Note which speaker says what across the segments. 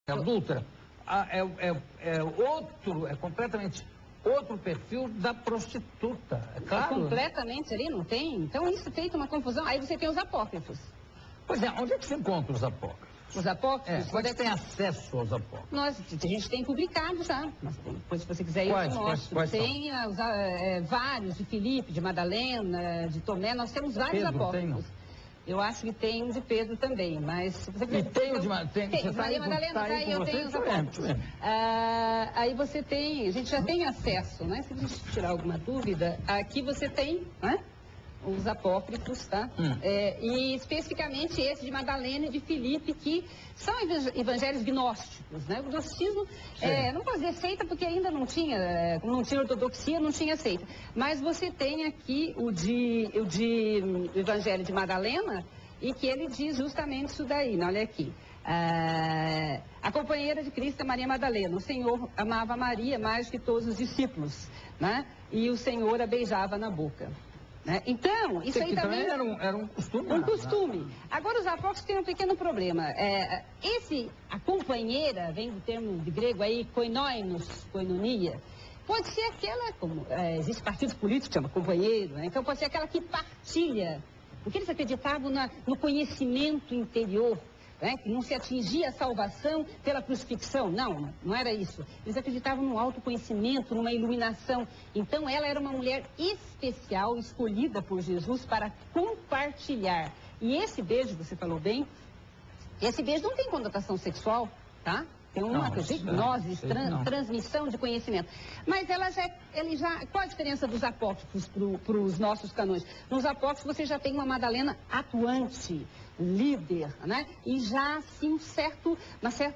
Speaker 1: adúltera, é completamente outro perfil da prostituta, é claro.
Speaker 2: Completamente ali, não tem? Então isso feita uma confusão. Aí você tem os apócrifos.
Speaker 1: Pois é, onde é que se encontra os apócrifos?
Speaker 2: Os apócrifos?
Speaker 1: Onde é que tem acesso aos apócrifos?
Speaker 2: A gente tem publicado já. Mas depois, se você quiser, eu mostro.
Speaker 1: Quais
Speaker 2: tem vários, de Filipe, de Madalena, de Tomé, nós temos vários
Speaker 1: Pedro,
Speaker 2: apócrifos. Eu acho que tem um de Pedro também, mas... Se você quiser,
Speaker 1: e tem o de Madalena?
Speaker 2: Maria Madalena, tá aí, eu tenho os apócrifos. Aí você tem, a gente já tem acesso, né? Se a gente tirar alguma dúvida, aqui você tem, né? Os apócrifos, tá? E especificamente esse de Madalena e de Filipe, que são evangelhos gnósticos, né? O gnosticismo, não posso dizer seita porque ainda não tinha ortodoxia, não tinha seita. Mas você tem aqui o evangelho de Madalena, e que ele diz justamente isso daí, né? Olha aqui. A companheira de Cristo é Maria Madalena. O Senhor amava Maria mais que todos os discípulos, né? E o Senhor a beijava na boca. Então, isso aí também
Speaker 1: era um costume.
Speaker 2: Um costume. Né? Agora, os apócrifos têm um pequeno problema. A companheira, vem do termo de grego aí, koinonos, koinonia, pode ser aquela, como existe partidos políticos que chama companheiro, né? Então pode ser aquela que partilha, porque eles acreditavam no conhecimento interior, né? Que não se atingia a salvação pela crucifixão. Não era isso. Eles acreditavam no autoconhecimento, numa iluminação. Então ela era uma mulher especial, escolhida por Jesus para compartilhar. E esse beijo, você falou bem, esse beijo não tem conotação sexual, tá? Tem uma gnose, transmissão de conhecimento. Mas qual a diferença dos apócrifos para os nossos canônicos? Nos apócrifos você já tem uma Madalena atuante, líder, né? E já assim um certo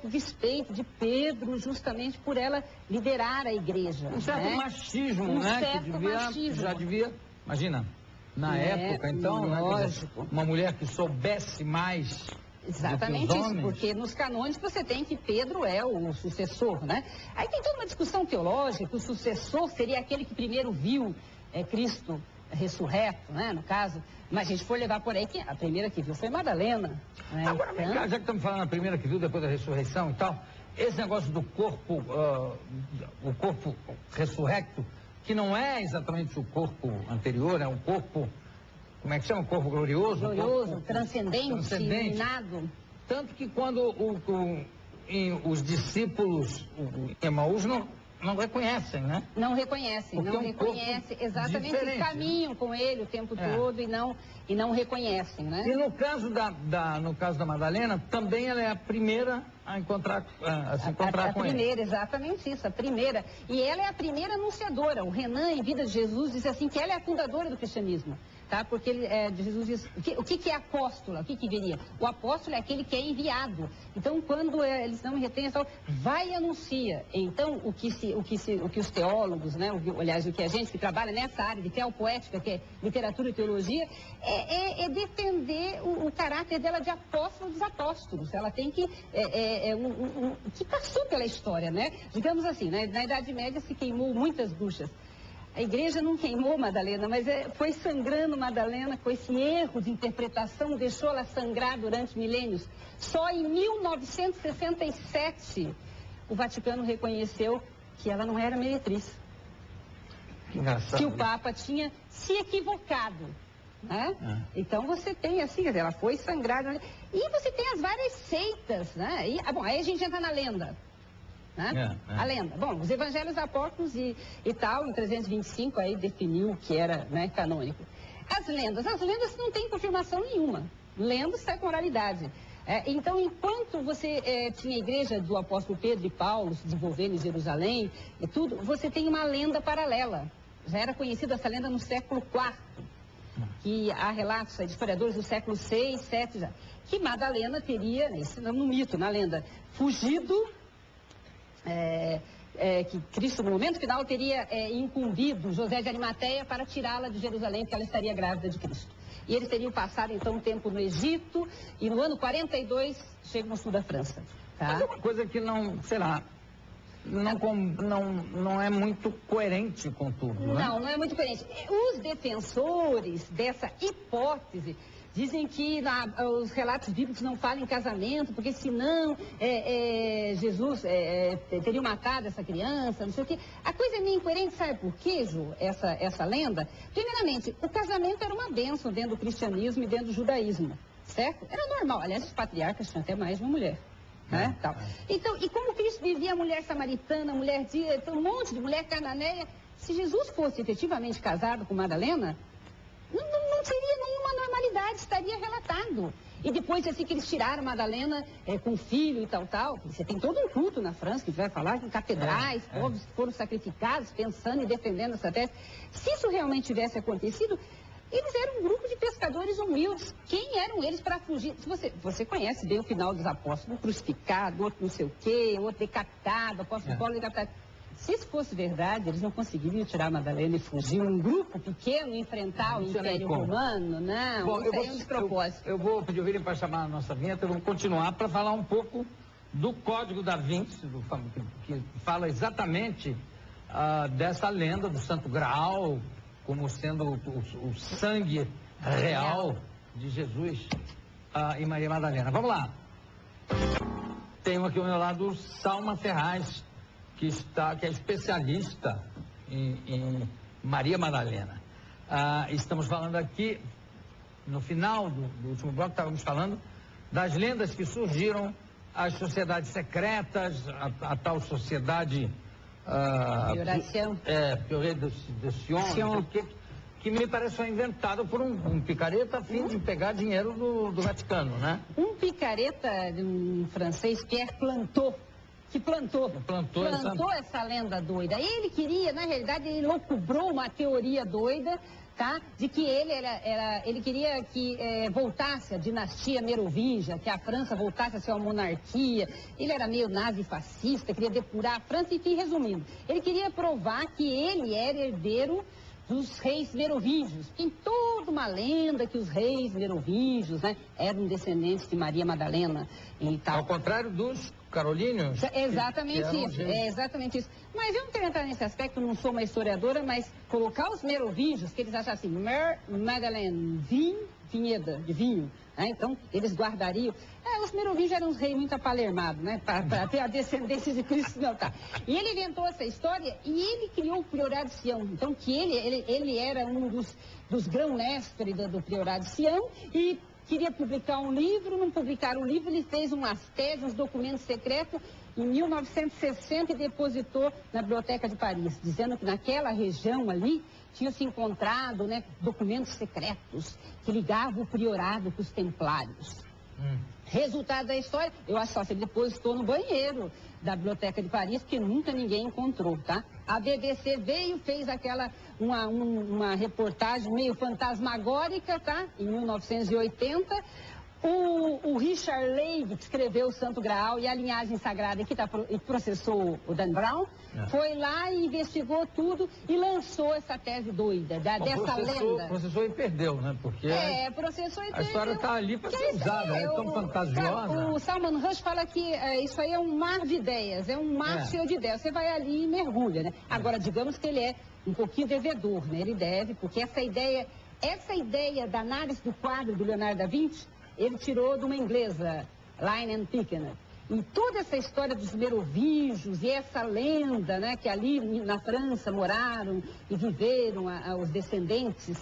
Speaker 2: despeito de Pedro, justamente por ela liderar a igreja.
Speaker 1: Um certo machismo, né?
Speaker 2: Certo machismo.
Speaker 1: Já devia, imagina, na época, então,
Speaker 2: lógico.
Speaker 1: Né? Uma mulher que soubesse mais.
Speaker 2: Exatamente isso, porque nos canônicos você tem que Pedro é o sucessor, né? Aí tem toda uma discussão teológica, que o sucessor seria aquele que primeiro viu Cristo ressurreto, né? No caso, mas a gente for levar por aí que a primeira que viu foi Madalena. Né?
Speaker 1: Agora, então, já que estamos falando a primeira que viu depois da ressurreição e tal, esse negócio do corpo, o corpo ressurrecto, que não é exatamente o corpo anterior, é um corpo... Como é que chama? Corpo glorioso?
Speaker 2: Glorioso, transcendente, iluminado.
Speaker 1: Tanto que quando os discípulos em Emaús não reconhecem, né?
Speaker 2: Não reconhecem,
Speaker 1: porque
Speaker 2: não reconhecem. Exatamente, eles caminham com ele o tempo todo e não reconhecem, né?
Speaker 1: E no caso no caso da Madalena, também ela é a primeira a se encontrar com ele. A primeira,
Speaker 2: exatamente isso, a primeira. E ela é a primeira anunciadora. O Renan, em Vida de Jesus, diz assim que ela é a fundadora do cristianismo. Tá? Porque Jesus diz, o que é apóstolo? O que viria? O apóstolo é aquele que é enviado. Então, quando eles não me retêm, vai e anuncia. Então, o que os teólogos, né? Aliás, o que a gente que trabalha nessa área de teopoética, que é literatura e teologia, é defender o caráter dela de apóstolo dos apóstolos. Ela tem que passou pela história, né? Digamos assim, né? Na Idade Média se queimou muitas bruxas. A igreja não queimou Madalena, mas foi sangrando Madalena com esse erro de interpretação, deixou ela sangrar durante milênios. Só em 1967 o Vaticano reconheceu que ela não era meretriz.
Speaker 1: Que engraçado.
Speaker 2: Que o Papa tinha se equivocado. Né? Então você tem assim, quer dizer, ela foi sangrada. E você tem as várias seitas, né? Aí a gente entra na lenda. Né? A lenda. Bom, os evangelhos apócrifos e tal, em 325 aí definiu o que era, né, canônico. As lendas não têm confirmação nenhuma. Lendas sai com oralidade. Então, enquanto você tinha a igreja do apóstolo Pedro e Paulo se desenvolvendo em Jerusalém e tudo, você tem uma lenda paralela. Já era conhecida essa lenda no século IV, que há relatos de historiadores do século VI, VII já, que Madalena teria, no mito, na lenda, fugido. Que Cristo, no momento final, teria incumbido José de Arimateia para tirá-la de Jerusalém, porque ela estaria grávida de Cristo. E eles teriam passado, então, um tempo no Egito, e no ano 42 chegam no sul da França. Tá?
Speaker 1: Mas é uma coisa que não, sei lá, não é muito coerente com tudo, né?
Speaker 2: Não é muito coerente. Os defensores dessa hipótese Dizem que os relatos bíblicos não falam em casamento, porque senão Jesus teria matado essa criança, não sei o quê. A coisa é meio incoerente, sabe por quê, Ju, essa lenda? Primeiramente, o casamento era uma bênção dentro do cristianismo e dentro do judaísmo, certo? Era normal. Aliás, os patriarcas tinham até mais de uma mulher. Né? Tal. Então, e como Cristo vivia a mulher samaritana, um monte de mulher cananeia, se Jesus fosse efetivamente casado com Madalena, não teria nenhuma normalidade, estaria relatado. E depois, assim, que eles tiraram Madalena com filho e tal. Você tem todo um culto na França, que vai falar em catedrais, povos que foram sacrificados, pensando e defendendo essa tese. Se isso realmente tivesse acontecido, eles eram um grupo de pescadores humildes. Quem eram eles para fugir? Você conhece bem o final dos apóstolos, um crucificado, outro não sei o quê, outro decapitado, apóstolo Paulo decapitado. Se isso fosse verdade, eles não conseguiriam tirar a Madalena e fugir. Um grupo pequeno enfrentar o Império Romano, não. Bom, isso aí é um despropósito.
Speaker 1: Eu vou pedir o William para chamar a nossa vinheta. Vamos continuar para falar um pouco do Código da Vinci, que fala exatamente dessa lenda do Santo Graal, como sendo o sangue real de Jesus e Maria Madalena. Vamos lá. Tenho aqui ao meu lado Salma Ferraz, que é especialista em Maria Madalena. Estamos falando aqui, no final do último bloco, estávamos falando das lendas que surgiram, as sociedades secretas, a tal sociedade... Pioré de Sion, que me parece foi inventado por um picareta a fim de pegar dinheiro do Vaticano, né? Um
Speaker 2: picareta, um francês, Pierre Plantot, que plantou essa lenda doida. Ele queria, na realidade, ele locubrou uma teoria doida, tá? De que ele queria que voltasse a dinastia merovingia, que a França voltasse a ser uma monarquia. Ele era meio nazi-fascista, queria depurar a França, enfim, resumindo. Ele queria provar que ele era herdeiro dos reis merovingios. Tem toda uma lenda que os reis merovingios, né, eram descendentes de Maria Madalena e tal.
Speaker 1: Ao contrário dos carolíneos?
Speaker 2: Exatamente isso, exatamente isso. Mas eu não quero entrar nesse aspecto, não sou uma historiadora, mas colocar os merovingios, que eles acham assim, Mère Madeleine, vinheda, de vinho, né? Então eles guardariam. Os merovingios eram uns reis muito apalermados, né? Para ter a descendência de Cristo, não, tá. E ele inventou essa história e ele criou o Priorado de Sião. Então, que ele era um dos grão-mestres do Priorado de Sião e queria publicar um livro, não publicaram o livro, ele fez umas teses, uns documentos secretos em 1960 e depositou na Biblioteca de Paris, dizendo que naquela região ali tinham se encontrado, né, documentos secretos que ligavam o priorado com os templários. Resultado da história, eu acho que ele depositou no banheiro da Biblioteca de Paris, que nunca ninguém encontrou, tá? A BBC veio, fez uma reportagem meio fantasmagórica, tá? Em 1980. O Richard Leive, que escreveu o Santo Graal e a linhagem sagrada e processou o Dan Brown, foi lá e investigou tudo e lançou essa tese doida dessa lenda.
Speaker 1: Processou e perdeu, né? Porque
Speaker 2: processou e
Speaker 1: a história está ali para ser usada, é tão fantasiosa.
Speaker 2: O Salman Rushdie fala que isso aí é um mar de ideias, é um mar cheio de ideias. Você vai ali e mergulha, né? Agora, digamos que ele é um pouquinho devedor, né? Ele deve, porque essa ideia da análise do quadro do Leonardo da Vinci, ele tirou de uma inglesa, Line and Pickner. E toda essa história dos merovingios e essa lenda, né, que ali na França moraram e viveram os descendentes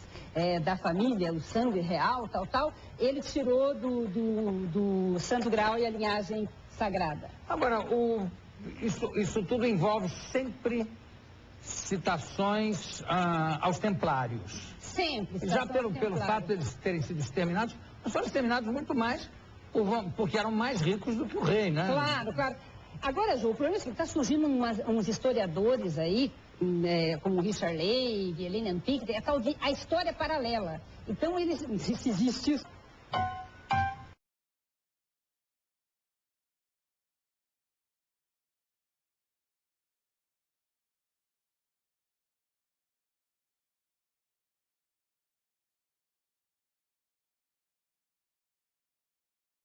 Speaker 2: da família, o sangue real, tal, ele tirou do Santo Graal e a linhagem sagrada.
Speaker 1: Agora, isso tudo envolve sempre citações aos templários.
Speaker 2: Sempre.
Speaker 1: Já pelo fato de eles terem sido exterminados, mas foram exterminados muito mais porque eram mais ricos do que o rei, né?
Speaker 2: Claro. Agora, Ju, o problema é que está surgindo uns historiadores aí, como Richard Leive, Helena Pick, a história paralela. Então, se existe isso,